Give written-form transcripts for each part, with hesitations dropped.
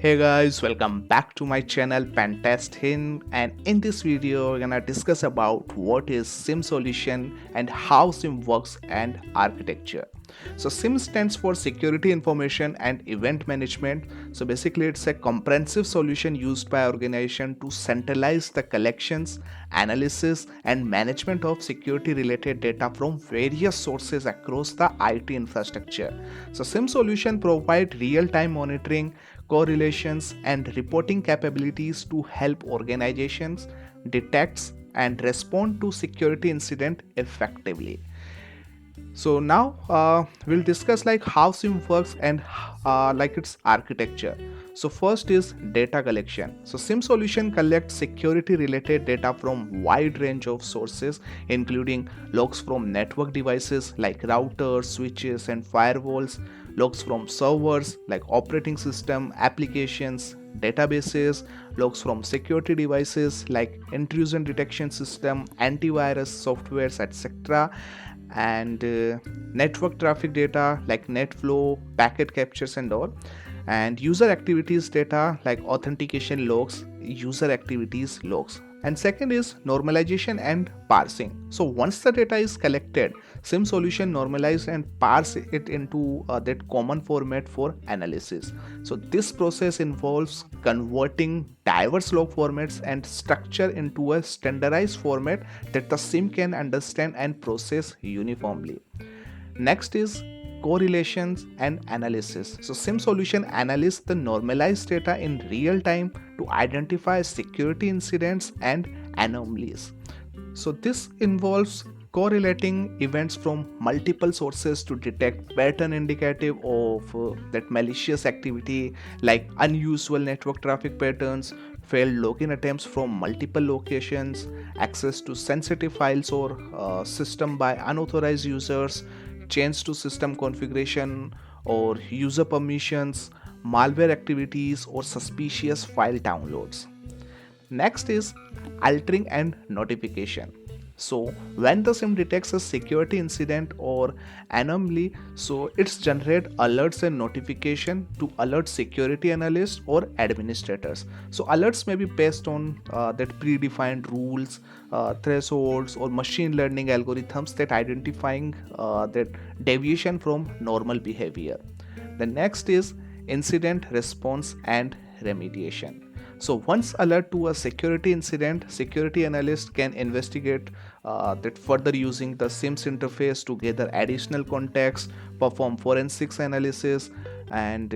Hey guys, welcome back to my channel PentestHint, and in this video we're gonna discuss about what is SIEM solution and how SIEM works and architecture. So SIEM stands for Security Information and Event Management. So basically it's a comprehensive solution used by organization to centralize the collections, analysis and management of security related data from various sources across the IT infrastructure. So SIEM solution provide real-time monitoring, correlations and reporting capabilities to help organizations detect and respond to security incident effectively. So now we'll discuss like how SIEM works and like its architecture. So first is data collection. So SIEM solution collects security related data from wide range of sources, including logs from network devices like routers, switches and firewalls, logs from servers like operating system, applications, databases, logs from security devices like intrusion detection system, antivirus softwares, etc., and network traffic data like net flow, packet captures and all, and user activities data like authentication logs, user activities logs. And second is normalization and parsing. So once the data is collected, SIEM solution normalize and parse it into that common format for analysis. So this process involves converting diverse log formats and structure into a standardized format that the SIEM can understand and process uniformly. Next is correlations and analysis. So SIEM solution analyze the normalized data in real time to identify security incidents and anomalies. So this involves correlating events from multiple sources to detect pattern indicative of that malicious activity like unusual network traffic patterns, failed login attempts from multiple locations, access to sensitive files or system by unauthorized users, change to system configuration or user permissions, malware activities or suspicious file downloads. Next is altering and notification. So when the SIEM detects a security incident or anomaly, so it's generate alerts and notification to alert security analysts or administrators. So alerts may be based on that predefined rules, thresholds or machine learning algorithms that identifying that deviation from normal behavior. The next is incident response and remediation. So once alert to a security incident, security analyst can investigate that further using the SIEM's interface to gather additional context, perform forensics analysis, and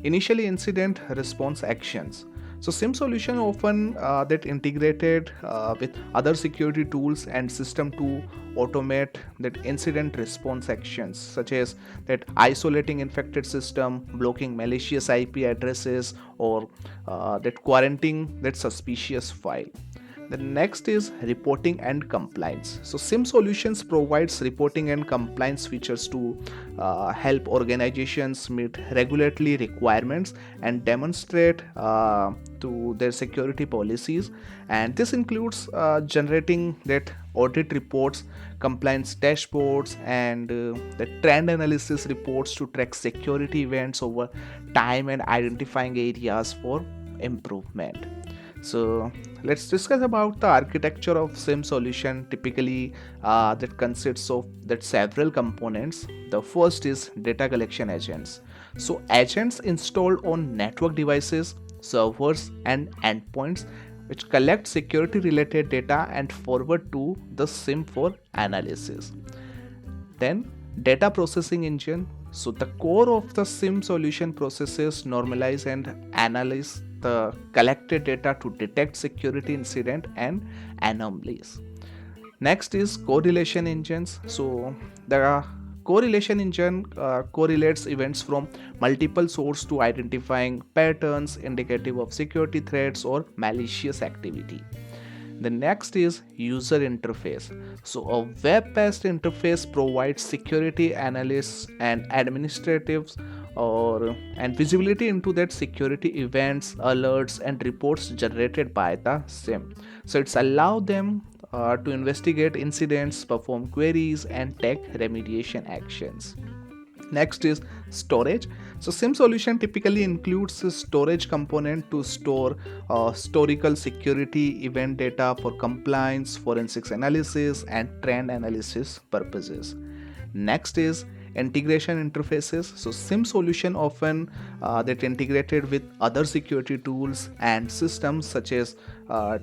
initially incident response actions. So SIEM solution often that integrated with other security tools and system to automate that incident response actions, such as that isolating infected system, blocking malicious IP addresses, or that quarantining that suspicious file. The next is reporting and compliance. So SIEM Solutions provides reporting and compliance features to help organizations meet regulatory requirements and demonstrate to their security policies. And this includes generating that audit reports, compliance dashboards, and the trend analysis reports to track security events over time and identifying areas for improvement. So let's discuss about the architecture of SIEM solution. Typically that consists of that several components. The first is data collection agents. So agents installed on network devices, servers and endpoints which collect security related data and forward to the SIEM for analysis. Then data processing engine. So the core of the SIEM solution processes, normalize and analyze the collected data to detect security incident and anomalies. Next is correlation engines. So the correlation engine correlates events from multiple sources to identifying patterns indicative of security threats or malicious activity. The next is user interface. So a web-based interface provides security analysts and administratives or and visibility into that security events, alerts and reports generated by the SIEM. So it's allow them to investigate incidents, perform queries and take remediation actions. Next is storage. So SIEM solution typically includes a storage component to store historical security event data for compliance, forensics analysis, and trend analysis purposes. Next is integration interfaces. So SIEM solution often that integrated with other security tools and systems such as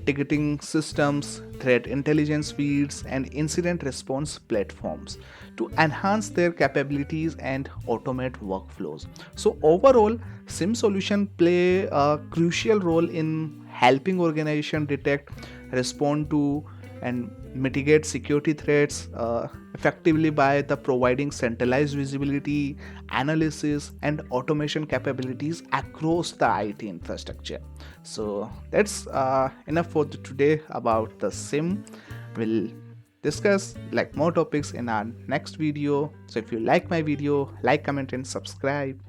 ticketing systems, threat intelligence feeds, and incident response platforms to enhance their capabilities and automate workflows. So overall, SIEM solution play a crucial role in helping organization detect, respond to, and mitigate security threats effectively by the providing centralized visibility, analysis, and automation capabilities across the IT infrastructure. So that's enough for today about the SIEM. We'll discuss like more topics in our next video. So if you like my video, like, comment, and subscribe.